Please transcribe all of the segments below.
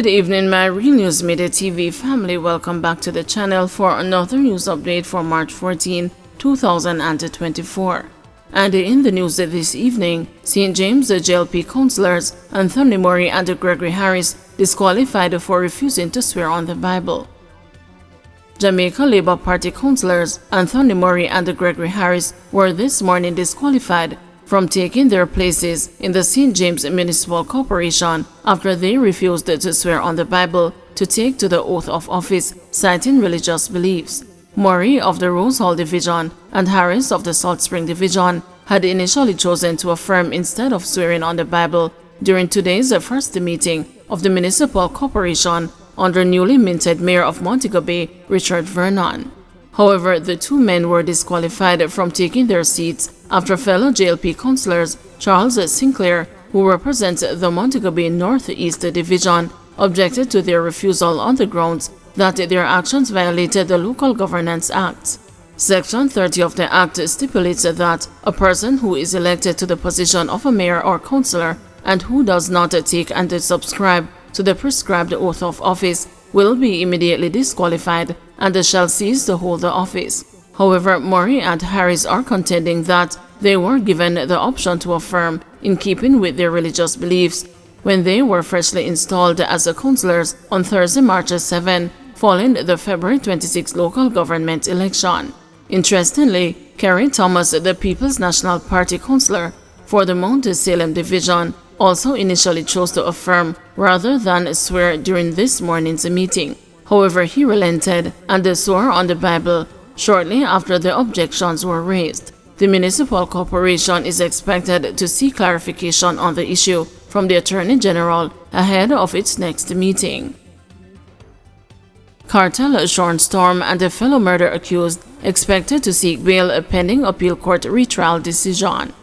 Good evening, my Real News Midday TV family. Welcome back to the channel for another news update for March 14, 2024. And in the news this evening, St. James JLP Councilors Anthony Murray and Gregory Harris disqualified for refusing to swear on the Bible. Jamaica Labour Party Councilors Anthony Murray and Gregory Harris were this morning disqualified from taking their places in the St. James Municipal Corporation after they refused to swear on the Bible to take to the oath of office, citing religious beliefs. Murray of the Rose Hall Division and Harris of the Salt Spring Division had initially chosen to affirm instead of swearing on the Bible during today's first meeting of the Municipal Corporation under newly minted Mayor of Montego Bay, Richard Vernon. However, the two men were disqualified from taking their seats after fellow JLP councillors Charles Sinclair, who represents the Montego Bay Northeast Division, objected to their refusal on the grounds that their actions violated the Local Governance Act. Section 30 of the Act stipulates that a person who is elected to the position of a mayor or councillor and who does not take and subscribe to the prescribed oath of office will be immediately disqualified and shall cease to hold the office. However, Murray and Harris are contending that they were given the option to affirm in keeping with their religious beliefs when they were freshly installed as councillors on Thursday, March 7, following the February 26 local government election. Interestingly, Kerry Thomas, the People's National Party councillor for the Mount Salem Division, also initially chose to affirm rather than swear during this morning's meeting. However, he relented and swore on the Bible shortly after the objections were raised. The municipal corporation is expected to seek clarification on the issue from the Attorney General ahead of its next meeting. Kartel, Sean Storm, and a fellow murder accused expected to seek bail pending appeal court retrial decision.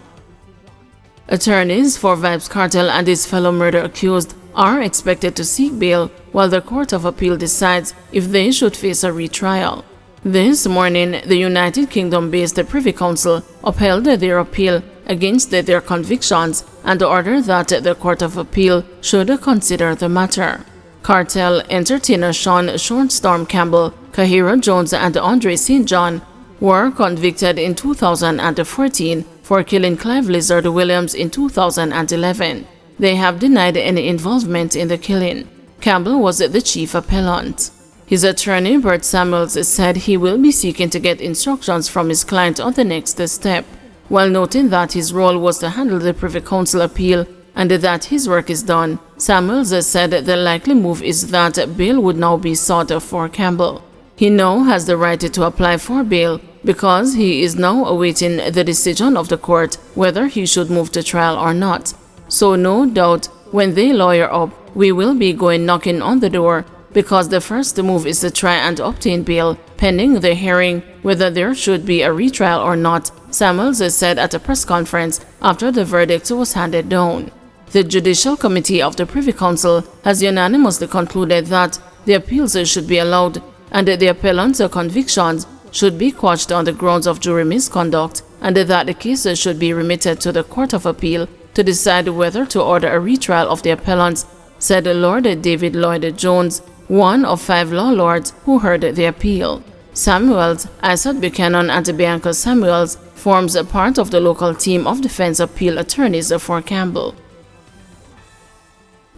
Attorneys for Vybz Kartel and his fellow murder accused are expected to seek bail while the Court of Appeal decides if they should face a retrial. This morning, the United Kingdom-based Privy Council upheld their appeal against their convictions and ordered that the Court of Appeal should consider the matter. Kartel, entertainer Sean Storm Campbell, Kahira Jones, and Andre St. John were convicted in 2014 for killing Clive Lizard Williams in 2011. They have denied any involvement in the killing. Campbell was the chief appellant. His attorney, Bert Samuels, said he will be seeking to get instructions from his client on the next step, while noting that his role was to handle the Privy Council appeal and that his work is done. Samuels said the likely move is that bail would now be sought for Campbell. He now has the right to apply for bail because he is now awaiting the decision of the court whether he should move to trial or not. So no doubt, when they lawyer up, we will be going knocking on the door because the first move is to try and obtain bail pending the hearing whether there should be a retrial or not, Samuels said at a press conference after the verdict was handed down. The Judicial Committee of the Privy Council has unanimously concluded that the appeals should be allowed and the appellant's convictions should be quashed on the grounds of jury misconduct and that the case should be remitted to the Court of Appeal to decide whether to order a retrial of the appellants, said Lord David Lloyd Jones, one of 5 law lords who heard the appeal. Samuels, Isaac Buchanan, and Bianca Samuels forms a part of the local team of defense appeal attorneys for Campbell.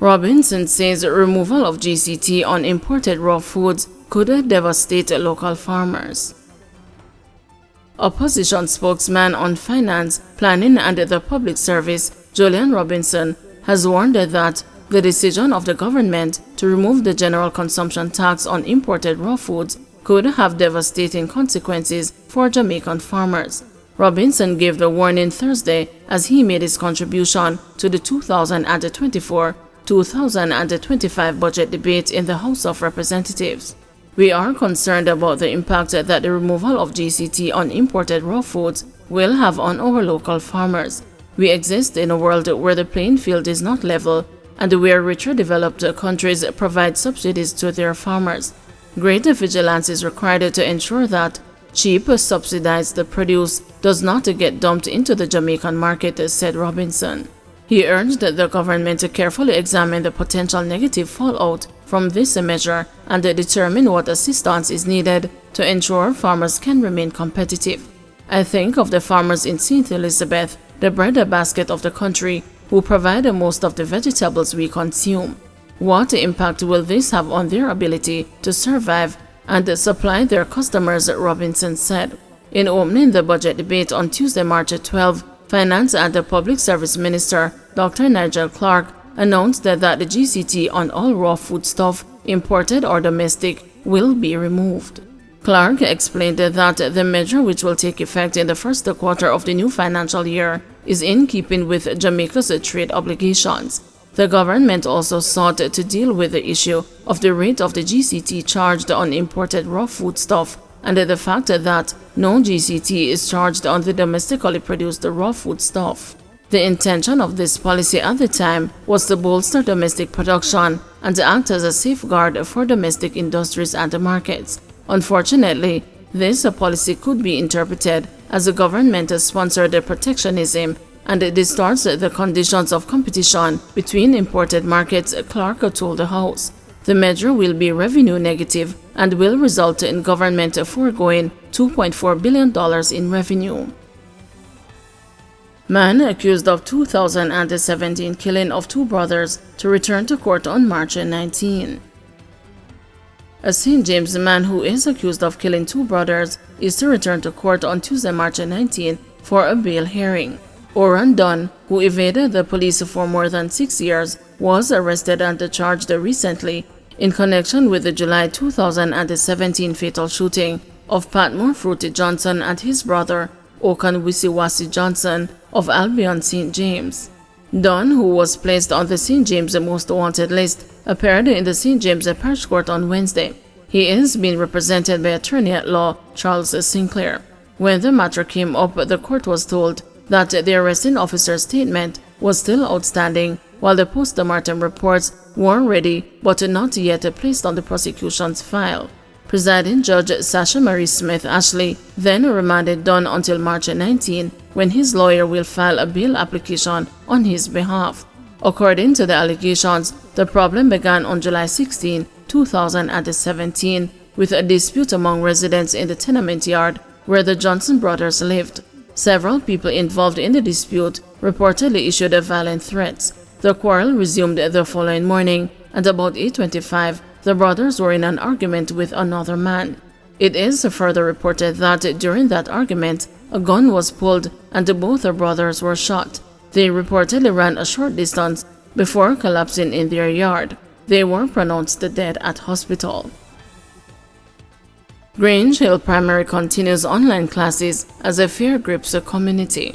Robinson says removal of GCT on imported raw foods could devastate local farmers. Opposition spokesman on finance, planning and the public service, Julian Robinson, has warned that the decision of the government to remove the general consumption tax on imported raw foods could have devastating consequences for Jamaican farmers. Robinson gave the warning Thursday as he made his contribution to the 2024-2025 budget debate in the House of Representatives. We are concerned about the impact that the removal of GCT on imported raw foods will have on our local farmers. We exist in a world where the playing field is not level and where richer developed countries provide subsidies to their farmers. Greater vigilance is required to ensure that cheap subsidized produce does not get dumped into the Jamaican market, said Robinson. He urged the government to carefully examine the potential negative fallout from this measure and determine what assistance is needed to ensure farmers can remain competitive. I think of the farmers in St. Elizabeth, the breadbasket of the country, who provide most of the vegetables we consume. What impact will this have on their ability to survive and supply their customers, Robinson said. In opening the budget debate on Tuesday, March 12, Finance and Public Service Minister Dr. Nigel Clark announced that the GCT on all raw foodstuff, imported or domestic, will be removed. Clark explained that the measure, which will take effect in the first quarter of the new financial year, is in keeping with Jamaica's trade obligations. The government also sought to deal with the issue of the rate of the GCT charged on imported raw foodstuff and the fact that no GCT is charged on the domestically produced raw foodstuff. The intention of this policy at the time was to bolster domestic production and to act as a safeguard for domestic industries and markets. Unfortunately, this policy could be interpreted as a government-sponsored protectionism and it distorts the conditions of competition between imported markets, Clark told the House. The measure will be revenue negative and will result in government foregoing $2.4 billion in revenue. Man accused of 2017 killing of two brothers to return to court on March 19. A St. James man who is accused of killing two brothers is to return to court on Tuesday, March 19 for a bail hearing. Oran Dunn, who evaded the police for more than 6 years, was arrested and charged recently in connection with the July 2017 fatal shooting of Patmore Fruity Johnson and his brother, Okan Wisiwasi Johnson of Albion St. James. Dunn, who was placed on the St. James Most Wanted list, appeared in the St. James Parish Court on Wednesday. He is being represented by attorney at law Charles Sinclair. When the matter came up, the court was told that the arresting officer's statement was still outstanding, while the post-mortem reports were ready but not yet placed on the prosecution's file. Presiding Judge Sasha Marie Smith Ashley then remanded Dunn until March 19, when his lawyer will file a bail application on his behalf. According to the allegations, the problem began on July 16, 2017, with a dispute among residents in the tenement yard where the Johnson brothers lived. Several people involved in the dispute reportedly issued violent threats. The quarrel resumed the following morning, and about 8:25, the brothers were in an argument with another man. It is further reported that during that argument, a gun was pulled and both the brothers were shot. They reportedly ran a short distance before collapsing in their yard. They were pronounced dead at hospital. Grange Hill Primary continues online classes as a fear grips the community.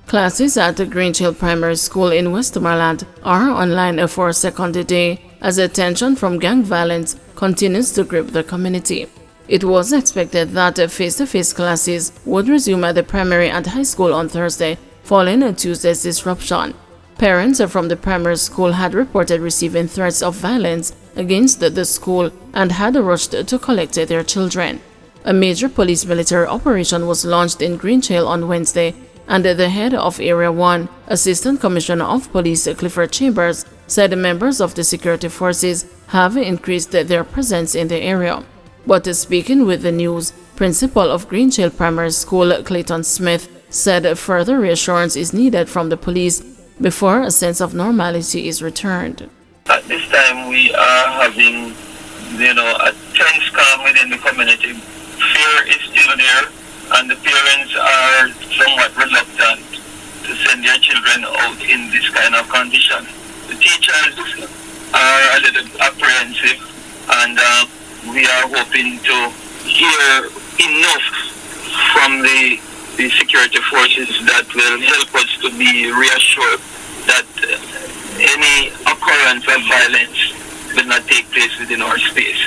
Classes at the Grange Hill Primary School in Westmoreland are online for a second day as the tension from gang violence continues to grip the community. It was expected that face-to-face classes would resume at the primary and high school on Thursday, following Tuesday's disruption. Parents from the primary school had reported receiving threats of violence against the school and had rushed to collect their children. A major police military operation was launched in Grange Hill on Wednesday, and the head of Area 1, Assistant Commissioner of Police Clifford Chambers, said members of the security forces have increased their presence in the area. But speaking with the news, Principal of Grange Hill Primary School Clayton Smith said further reassurance is needed from the police before a sense of normality is returned. At this time, we are having, a tense calm within the community. Fear is still there, and the parents are somewhat reluctant to send their children out in this kind of condition. The teachers are a little apprehensive, and we are hoping to hear enough from the security forces that will help us to be reassured that any occurrence of violence will not take place within our space.